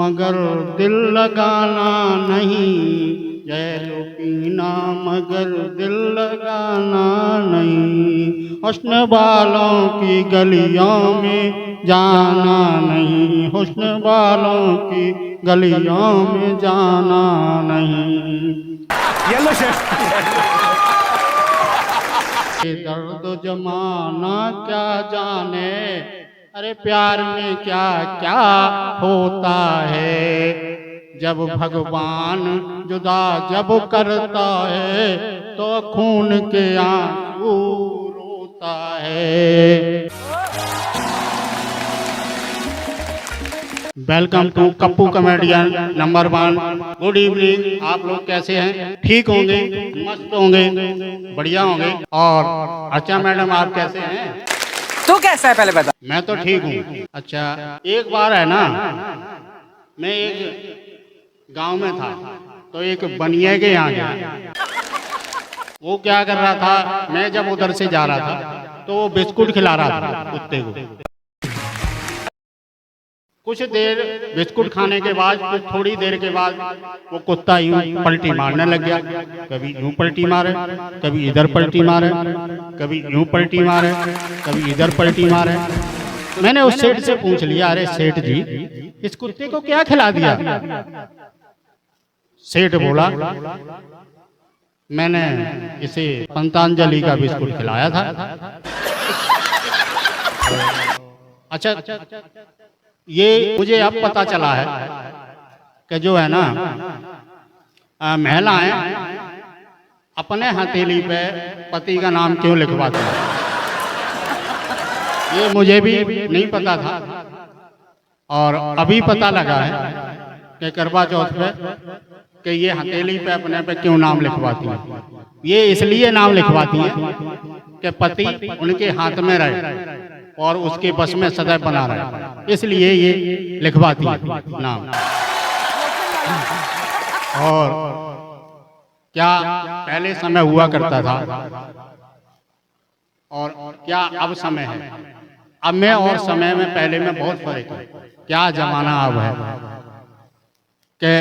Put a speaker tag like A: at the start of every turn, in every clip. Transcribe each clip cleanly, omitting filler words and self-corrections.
A: मगर दिल लगाना नहीं, जय लो पीना मगर दिल लगाना नहीं, हुस्न वालों की गलियों में जाना नहीं, हुस्न वालों की गलियों में जाना नहीं।
B: Yellow shirt.
A: ये दर्द जमाना क्या जाने, अरे प्यार में क्या क्या होता है, जब भगवान जुदा जब करता है तो खून के आंसू रोता है। Welcome to Kappu comedian number 1। Good evening. आप लोग कैसे हैं? ठीक होंगे, मस्त होंगे, बढ़िया होंगे। और अच्छा मैडम आप कैसे हैं?
B: तू कैसा है पहले बता।
A: मैं तो ठीक हूँ। अच्छा एक बार है ना, मैं एक गांव में था तो एक बनिए के यहाँ गया। वो क्या कर रहा था, मैं जब उधर से जा रहा था तो वो बिस्कुट खिला रहा था कुत्ते को। कुछ देर बिस्कुट खाने के बाद, कुछ थोड़ी देर के बाद वो कुत्ता यूं पलटी मारने लग गया। कभी यूं पलटी मारे, कभी इधर पलटी मारे, कभी यूं पलटी मारे, कभी इधर पलटी मारे। मैंने उस सेठ से पूछ लिया, अरे सेठ जी इस कुत्ते को क्या खिला दिया? सेठ बोला, मैंने इसे पतंजलि का बिस्कुट खिलाया था। अच्छा ये मुझे अब पता चला है कि जो है ना महिलाएं अपने हथेली पे पति का नाम क्यों लिखवाती हैं, ये मुझे भी नहीं पता था। और अभी पता लगा है कि करवा चौथ पे कि ये हथेली पे अपने पे क्यों नाम लिखवाती हैं। ये इसलिए नाम लिखवाती हैं कि पति उनके हाथ में रहे और उसके बस में सदैव बना रहे, इसलिए ये लिखवाती है नाम। और क्या पहले समय हुआ करता था और क्या अब समय है, अब में और समय में पहले में बहुत फर्क है। क्या जमाना अब है कि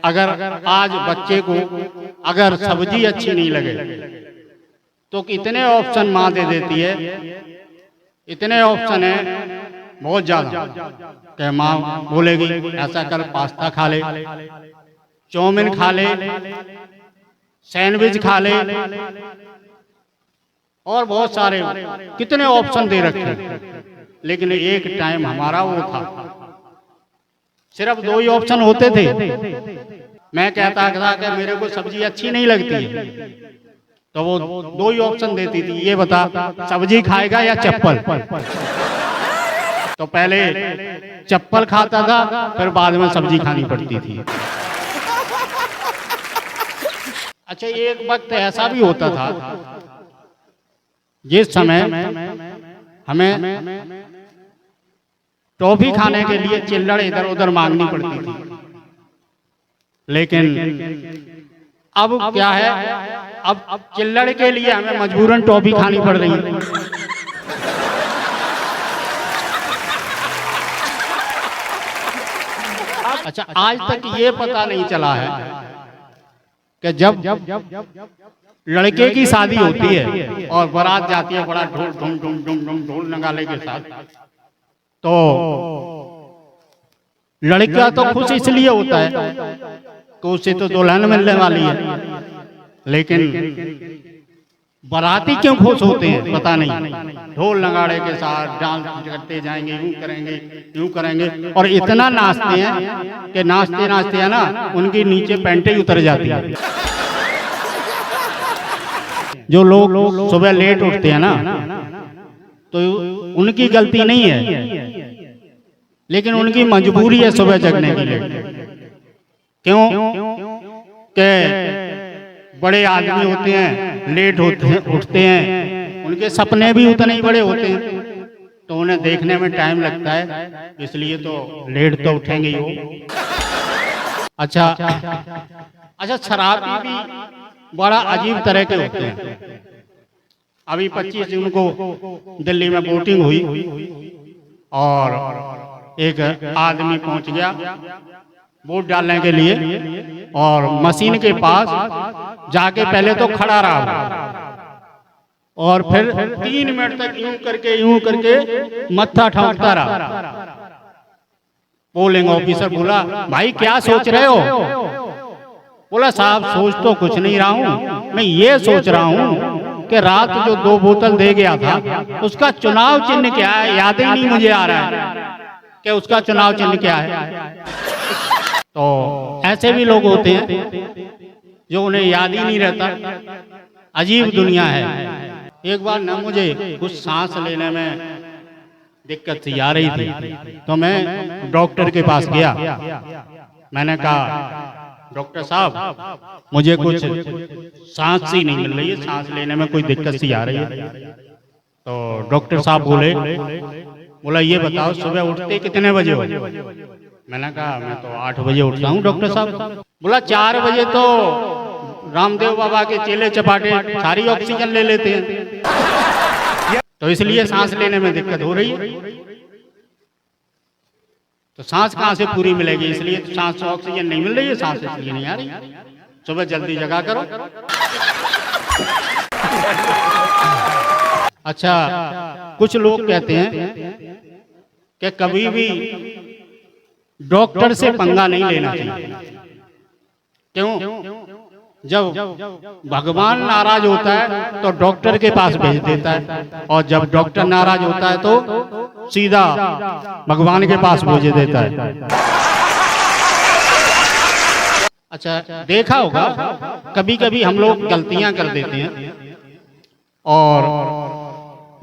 A: अगर आज बच्चे को अगर सब्जी अच्छी नहीं लगे तो कितने ऑप्शन माँ दे देती है, इतने ऑप्शन है बहुत ज्यादा कि माँ बोलेगी ऐसा कर पास्ता खा ले, चाउमीन खा ले, सैंडविच खा ले, और बहुत सारे कितने ऑप्शन दे रखे। लेकिन एक टाइम हमारा वो था, सिर्फ 2 ही ऑप्शन होते थे। मैं कहता था कि मेरे को सब्जी अच्छी नहीं लगती है तो वो 2 ही ऑप्शन देती थी, ये बता सब्जी खाएगा या चप्पल। तो पहले चप्पल खाता था, फिर बाद में सब्जी खानी पड़ती थी। अच्छा एक वक्त ऐसा भी होता था जिस समय हमें टॉफी खाने के लिए चिल्लड़ इधर उधर मांगनी पड़ती थी। लेकिन अब क्या है, अब चिल्लड़ के लिए हमें मजबूरन टॉफी खानी पड़ रही है। अच्छा आज तक ये पता नहीं चला है कि जब लड़के की शादी होती है और बारात जाती है बड़ा ढोल ढूम ढूम ढूम ढूम ढोल नगाड़े के साथ, तो लड़का तो खुश इसलिए होता है कि उसे तो दुल्हन मिलने वाली है। लेकिन बाराती क्यों खुश होते हैं पता नहीं, ढोल नगाड़े के साथ डांस करते जाएंगे, यूं करेंगे यूं करेंगे, और इतना नाचते हैं कि नाचते नाचते है ना उनकी नीचे पैंटें ही उतर जाती है। जो लोग सुबह लेट उठते हैं ना तो उनकी गलती नहीं है, लेकिन उनकी मजबूरी है सुबह जगने के लिए। क्यों कि बड़े आदमी होते हैं, लेट उठते हैं, उनके सपने भी उतने ही बड़े होते हैं तो उन्हें देखने में टाइम लगता है, इसलिए तो लेट तो उठेंगे ही वो। अच्छा शराबी भी बड़ा अजीब तरह के होते हैं। अभी 25 जून को दिल्ली में वोटिंग हुई और एक आदमी पहुंच गया वोट डालने के लिए और मशीन के पास जाके पहले तो खड़ा रहा और फिर 3 मिनट तक यूं करके मत्था ठोकता रहा। पोलिंग ऑफिसर बोला, भाई क्या सोच रहे हो? बोला, साहब सोच तो कुछ नहीं रहा हूं, मैं ये सोच रहा हूं कि रात जो 2 बोतल दे गया था उसका चुनाव चिन्ह क्या है, याद ही नहीं मुझे आ रहा है कि उसका चुनाव चिन्ह क्या है। तो ऐसे भी लोग होते हैं जो उन्हें याद ही नहीं रहता। अजीब दुनिया है। एक बार ना मुझे कुछ सांस लेने में दिक्कत सी आ रही थी, तो मैं डॉक्टर के पास गया। मैंने कहा, डॉक्टर साहब मुझे कुछ सांस सी नहीं मिल रही है, सांस लेने में कोई दिक्कत सी आ रही है। तो डॉक्टर साहब बोला ये बताओ सुबह उठते कितने बजे हो? मैंने कहा मैं तो 8 बजे उठता हूँ डॉक्टर साहब। बोला 4 बजे तो रामदेव बाबा के चेले चपाटे सारी ऑक्सीजन ले लेते हैं, तो इसलिए सांस लेने में दिक्कत हो रही है। तो सांस कहाँ से पूरी मिलेगी? इसलिए तो सांस ऑक्सीजन नहीं मिल रही है, सांस इसलिए नहीं आ रही। सुबह जल्दी जगा करो। अच्छा, कुछ लोग कहते हैं कि कभी भी डॉक्टर से पंगा नहीं लेना चाहिए। क्यों? जब भगवान नाराज होता है तो डॉक्टर के पास भेज देता है, और जब डॉक्टर नाराज होता है तो सीधा भगवान के पास भेज देता है। अच्छा, देखा होगा कभी कभी हम लोग गलतियां कर देते हैं, और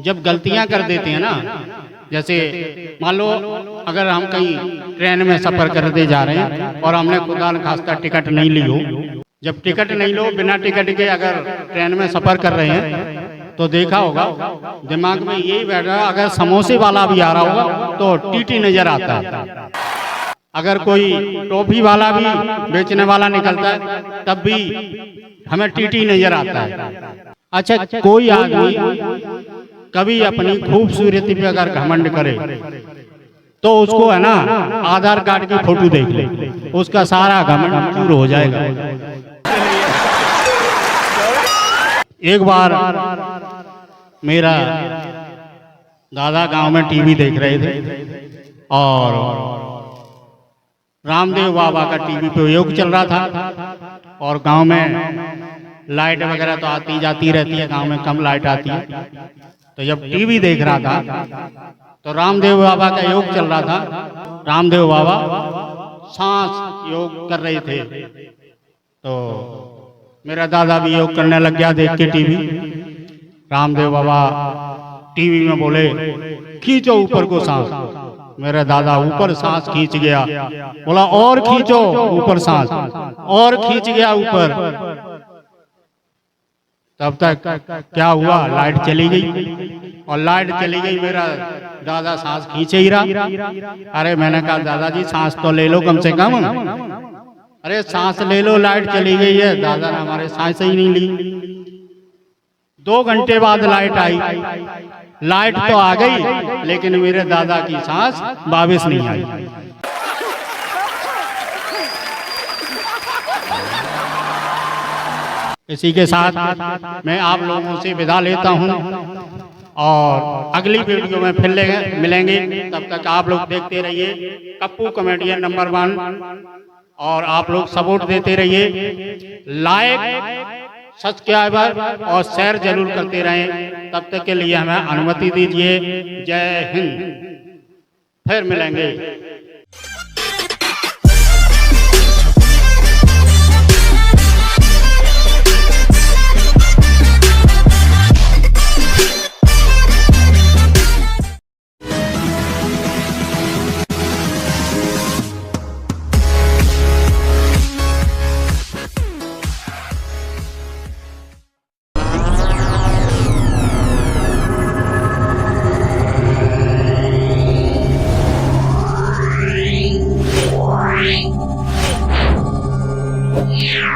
A: जब गलतियां कर देते हैं ना, जैसे मान लो अगर हम कहीं ट्रेन में सफर करते जा रहे हैं और हमने खुदा न खास्ता टिकट नहीं ली हो, जब टिकट नहीं लो, बिना टिकट के अगर ट्रेन में सफर कर रहे हैं तो देखा होगा दिमाग में यही बैठ रहा है, अगर समोसे वाला भी आ रहा होगा तो टीटी नजर आता है, अगर कोई टॉफी वाला भी बेचने वाला निकलता है तब भी हमें टीटी नजर आता है। अच्छा, कोई आदमी कभी अपनी खूबसूरती पे अगर घमंड करे तो उसको है ना आधार कार्ड की फोटो देख ले, उसका सारा घमंड दूर हो जाएगा। एक बार मेरा दादा गांव में टीवी देख रहे थे और रामदेव बाबा का टीवी पे योग चल रहा था, और गांव में लाइट वगैरह तो आती जाती रहती है, गांव में कम लाइट आती है। तो जब टीवी देख रहा था तो रामदेव बाबा का योग चल रहा था। रामदेव बाबा सांस योग कर रहे थे, तो मेरा दादा भी योग करने लग गया देख के टीवी। रामदेव बाबा टीवी में बोले, खींचो ऊपर को सांस। मेरा दादा ऊपर सांस खींच गया, बोला और खींचो ऊपर सांस, और खींच गया ऊपर। तब तक क्या हुआ, लाइट चली गई, और लाइट चली गई, मेरा दादा सांस खींच ही रहा। अरे मैंने कहा दादाजी सांस तो ले लो कम से कम। अरे सांस ले लो, लाइट चली गई है। दादा ने हमारे सांस ही नहीं ली। 2 घंटे बाद लाइट आई, लाइट तो आ गई लेकिन मेरे दादा की सांस वापस नहीं आई। इसी के साथ मैं आप लोगों से विदा लेता हूं, और अगली वीडियो में फिर मिलेंगे। तब तक आप लोग देखते रहिए कप्पू कॉमेडियन नंबर 1, और आप लोग सपोर्ट देते रहिए। लाइक, सब्सक्राइबर और शेयर जरूर करते रहें। तब तक के लिए हमें अनुमति दीजिए। जय हिंद। फिर मिलेंगे।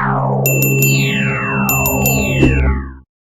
A: Wow.